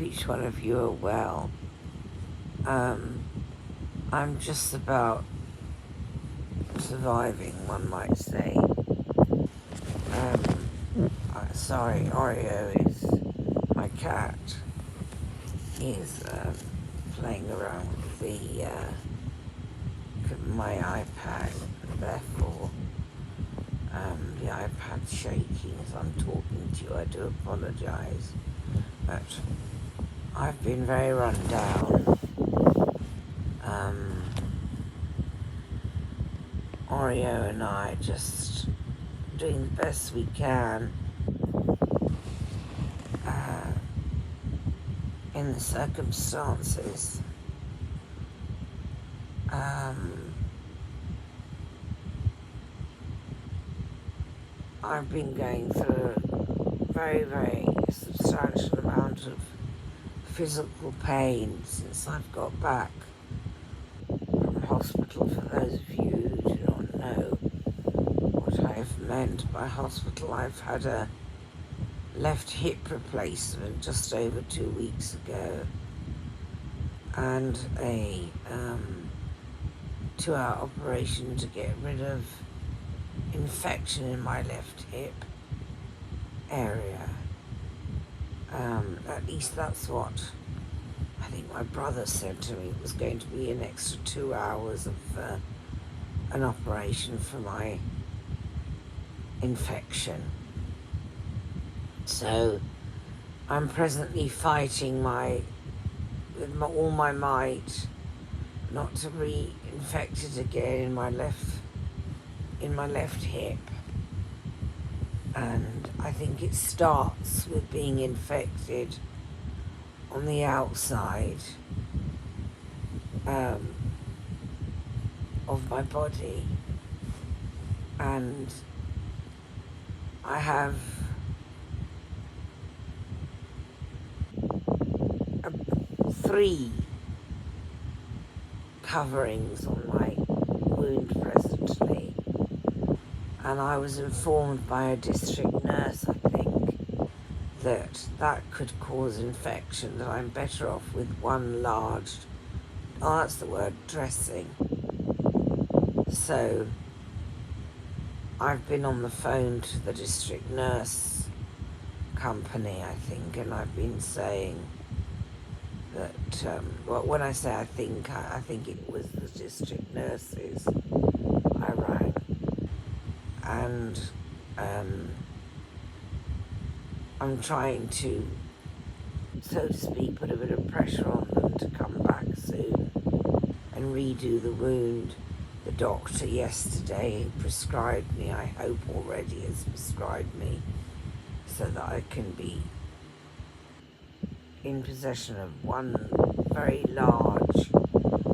each one of you are well. I'm just about surviving, one might say. Sorry, Oreo is my cat. Is playing around with my iPad, therefore the iPad's shaking as I'm talking to you. I do apologise, but I've been very run down. Oreo and I just doing the best we can in the circumstances. I've been going through a very, very substantial amount of physical pain since I've got back from hospital. For those of you who do not know what I've meant by hospital, I've had a left hip replacement just over 2 weeks ago and a 2-hour operation to get rid of infection in my left hip area. At least that's what I think my brother said to me. It was going to be an extra 2 hours of an operation for my infection. So I'm presently fighting with all my might not to be infected again in my left hip. And I think it starts with being infected on the outside of my body. And I have three coverings on my wound presently. And I was informed by a district nurse, I think, that could cause infection, that I'm better off with one large, that's the word, dressing. So I've been on the phone to the district nurse company, I think, and I've been saying that, well, when I say I think it was the district nurses I rang. And I'm trying to, so to speak, put a bit of pressure on them to come back soon and redo the wound. The doctor yesterday prescribed me, I hope already has prescribed me, so that I can be in possession of one very large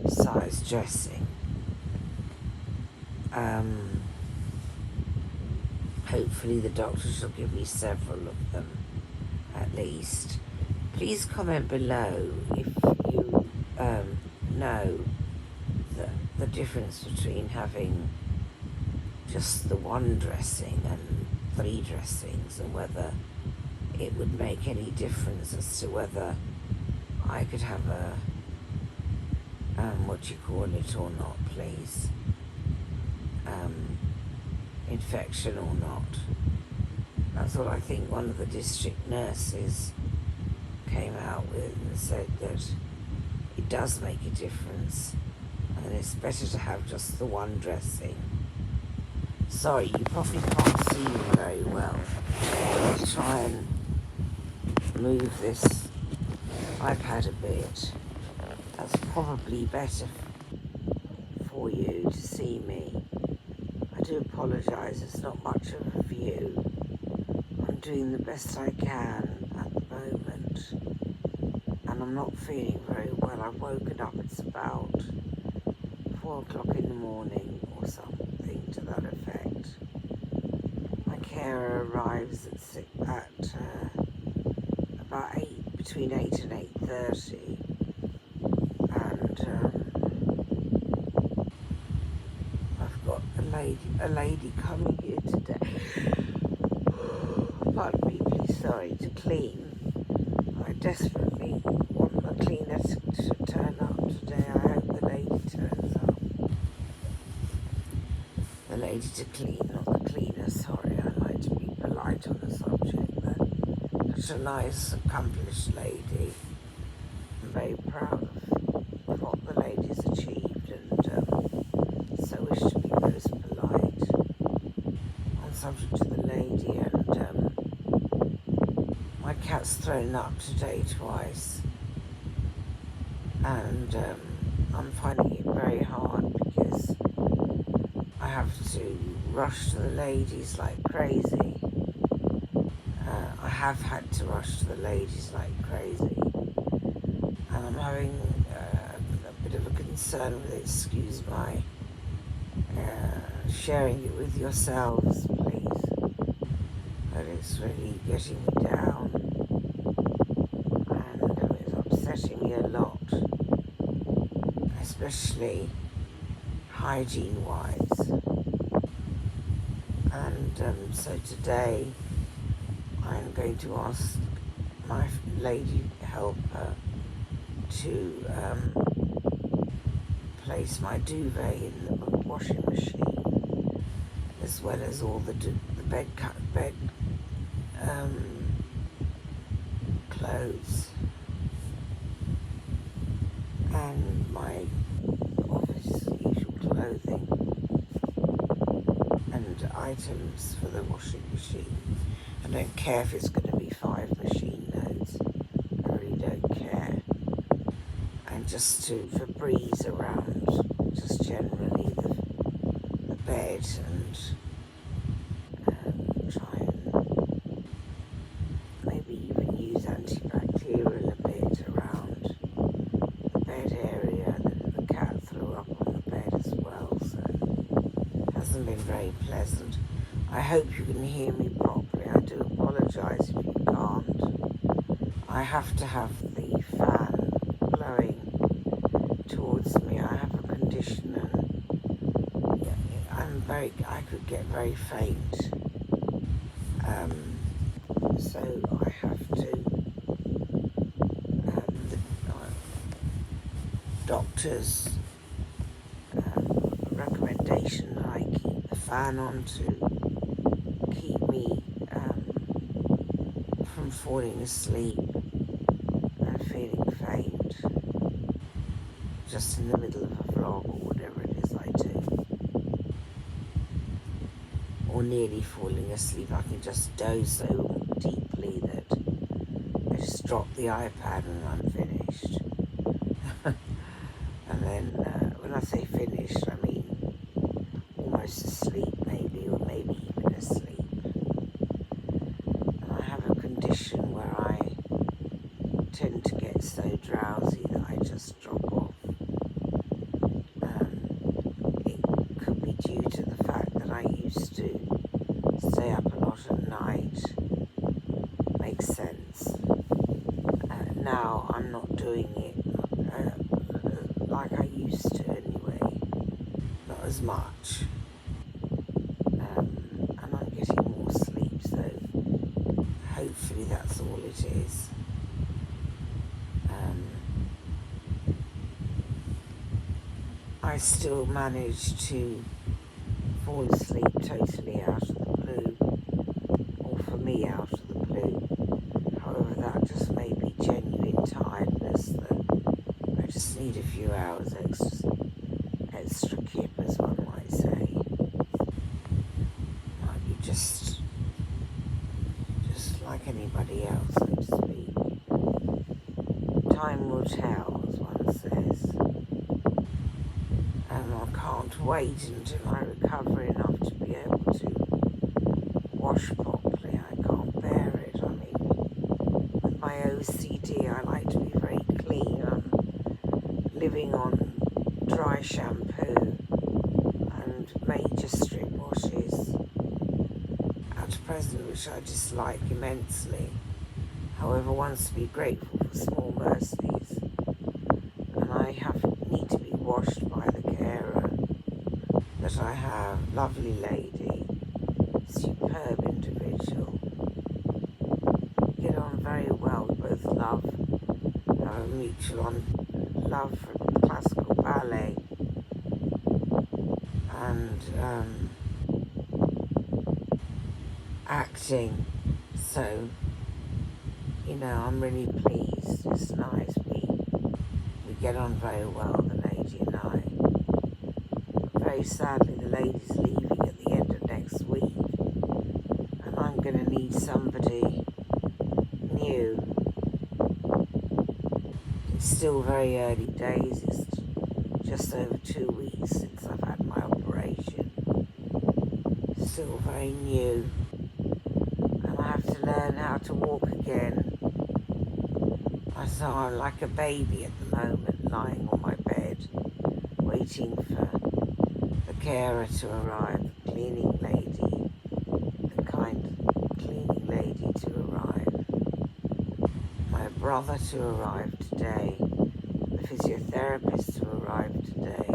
size dressing. Hopefully the doctor shall give me several of them, at least. Please comment below if you know the difference between having just the one dressing and 3 dressings, and whether it would make any difference as to whether I could have a, or not, please. Infection or not. That's what I think one of the district nurses came out with and said, that it does make a difference and it's better to have just the one dressing. Sorry, you probably can't see me very well. I'll try and move this iPad a bit. That's probably better for you to see me. I do apologise, it's not much of a view. I'm doing the best I can at the moment, and I'm not feeling very well. I've woken up, it's about 4 o'clock in the morning or something to that effect. My carer arrives at about between 8 and 8:30, and I've got a lady coming here today, pardon me please, sorry, to clean. I desperately the cleaner to turn up today. I hope the lady turns up. The lady to clean, not the cleaner, sorry. I like to be polite on the subject. But such a nice, accomplished lady. I'm very proud of what the lady's achieved, and so wish to be most polite on subject to the lady. And my cat's thrown up today twice, and I'm finding it very hard because I have to rush to the ladies like crazy. I have had to rush to the ladies like crazy, and I'm having a bit of a concern with it. Excuse my sharing it with yourselves, please. But it's really getting me down, and it's upsetting me a lot, especially hygiene-wise. And so today I'm going to ask my lady helper to place my duvet in the washing machine, as well as all the bed clothes and my office usual clothing and items for the washing machine. I don't care if it's going to be 5 machine loads. I really don't care. And just to Febreze around, just generally the bed, and try and maybe even use antibacterial a bit around the bed area. The cat threw up on the bed as well, so it hasn't been very pleasant. I hope you can hear me properly. I do apologise if you can't. I have to have the fan blowing towards me. I have a condition, and I could get very faint. So I have to, the doctor's recommendation that I keep the fan on to keep me from falling asleep and feeling faint just in the middle of a vlog or whatever it is I do, or nearly falling asleep. I can just doze so deeply that I just drop the iPad and I'm finished. And then when I say finished, I mean almost asleep maybe, or maybe even asleep. And I have a condition where I tend to get so drowsy that I just drop off. It could be due to the fact that I used to stay up a lot at night. Makes sense. Now I'm not doing it like I used to anyway, not as much, and I'm getting more sleep, so hopefully that's all it is. I still manage to fall asleep totally out of the blue, or for me out of the blue. However, that just may be genuine tiredness that I just need a few hours extra kip, as one might say. Might be just like anybody else, so to speak. Time will tell, as one says. I can't wait until I recover enough to be able to wash properly. I can't bear it. I mean, with my OCD, I like to be very clean. I'm living on dry shampoo and major strip washes at present, which I dislike immensely. However, one has to be grateful for small mercies, and I need to be washed by the carer that I have. Lovely lady, superb individual. Get on very well, both love, have a mutual love for classical ballet, and acting. So, I'm really pleased. It's nice. We get on very well, the lady and I. Very sadly, the lady's leaving at the end of next week, and I'm going to need somebody new. It's still very early days. It's just over 2 weeks since I've had my operation. Still very new, and I have to learn how to walk again. So I'm like a baby at the moment, lying on my bed, waiting for the carer to arrive, the cleaning lady, the kind cleaning lady to arrive, my brother to arrive today, the physiotherapist to arrive today.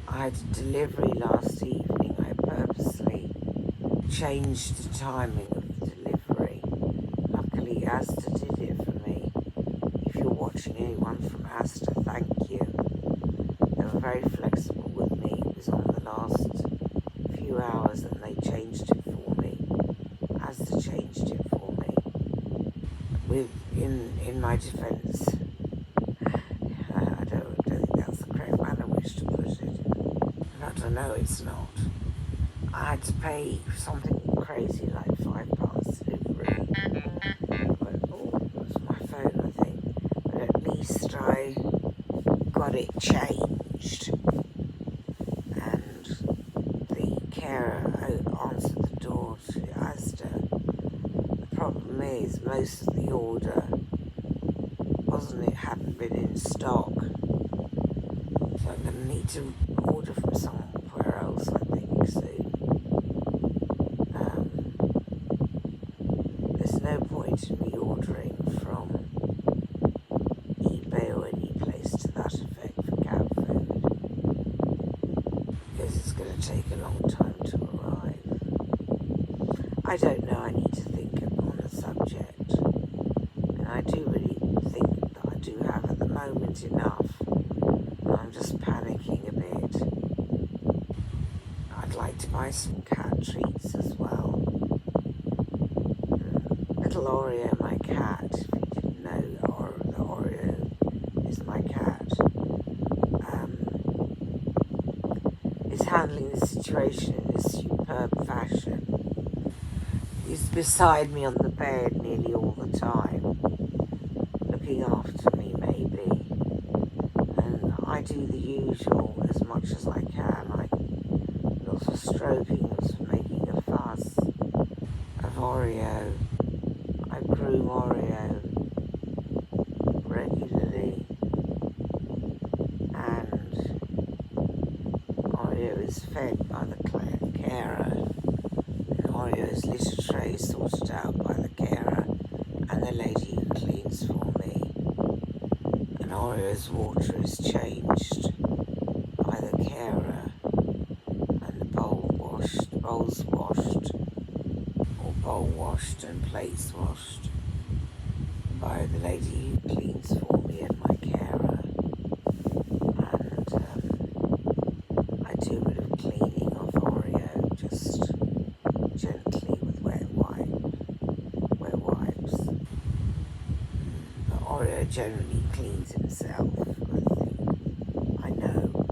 I had a delivery last evening. I purposely changed the timing of the delivery. Luckily, Asda did it for me. If you're watching anyone from Asda, thank you. They were very flexible with me. It was on the last few hours and they changed it for me. Asda changed it for me. In my defence, I don't think that's the correct manner in which to put it. But I know it's not. I had to pay something crazy like £5 delivery. It was my phone, I think. But at least I got it changed. And the carer answered the door to Asda. The problem is, most of the order hadn't been in stock. So I'm going to need to order from somewhere else, I think, soon. There's no point in me ordering from eBay or any place to that effect for cat food, because it's going to take a long time to arrive. I don't know, I need to think on the subject, and I do really think that I do have at the moment enough. I'm just panicking a bit. I'd like to buy some cat treats as well. Little Oreo, my cat, if you didn't know, the Oreo is my cat, is handling the situation in a superb fashion. He's beside me on the bed nearly all the time, looking after me maybe. And I do the usual as much as I can. Like lots of stroking, making a fuss of Oreo. I groom Oreo regularly, and Oreo is fed by the carer, and Oreo's litter tray is sorted out by the carer and the lady who cleans for me, and Oreo's water is changed by the carer, and the bowls washed, or bowl washed and plates washed by the lady who cleans for me and my carer. And I do a bit of cleaning of Oreo, just gently with wet wipes. But Oreo generally cleans himself, I think. I know.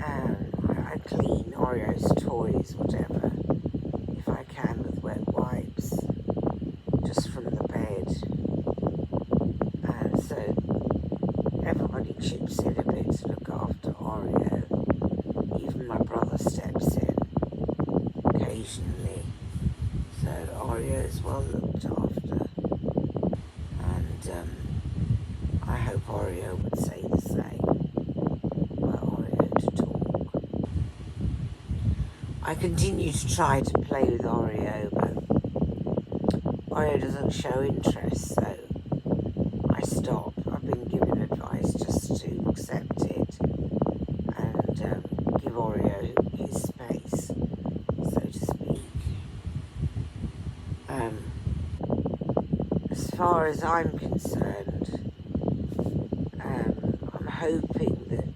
And I clean Oreo's toys, whatever, if I can, with wet wipes, just from the bed. And so everybody chips in a bit to look after Oreo. Even my brother steps in occasionally. So Oreo is well looked after. And I hope Oreo would say the same. I continue to try to play with Oreo, but Oreo doesn't show interest, so I stop. I've been given advice just to accept it and give Oreo his space, so to speak. far as I'm concerned, I'm hoping that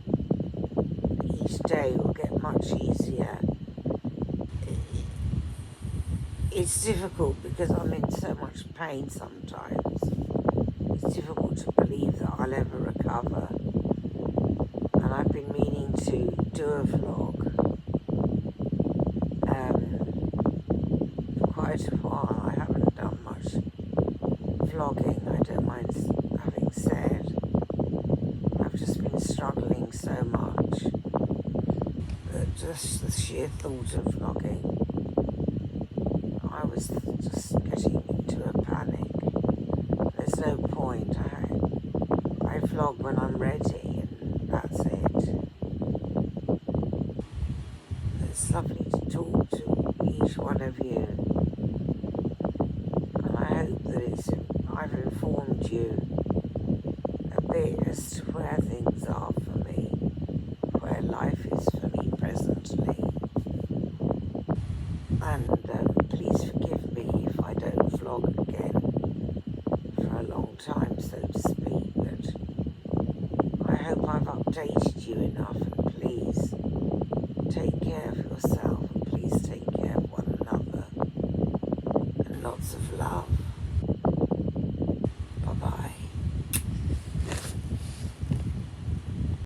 each day will get much easier. It's difficult because I'm in so much pain sometimes. It's difficult to believe that I'll ever recover. And I've been meaning to do a vlog for quite a while. I haven't done much vlogging, I don't mind having said. I've just been struggling so much that just the sheer thought of vlogging, I was just getting into a panic. There's no point. I vlog when I'm ready and that's it. It's lovely to talk to each one of you, and I hope that I've informed you a bit as to where things are for me, where life is for me presently. And please forgive me if I don't vlog again for a long time, so to speak, but I hope I've updated you enough, and please take care of yourself, and please take care of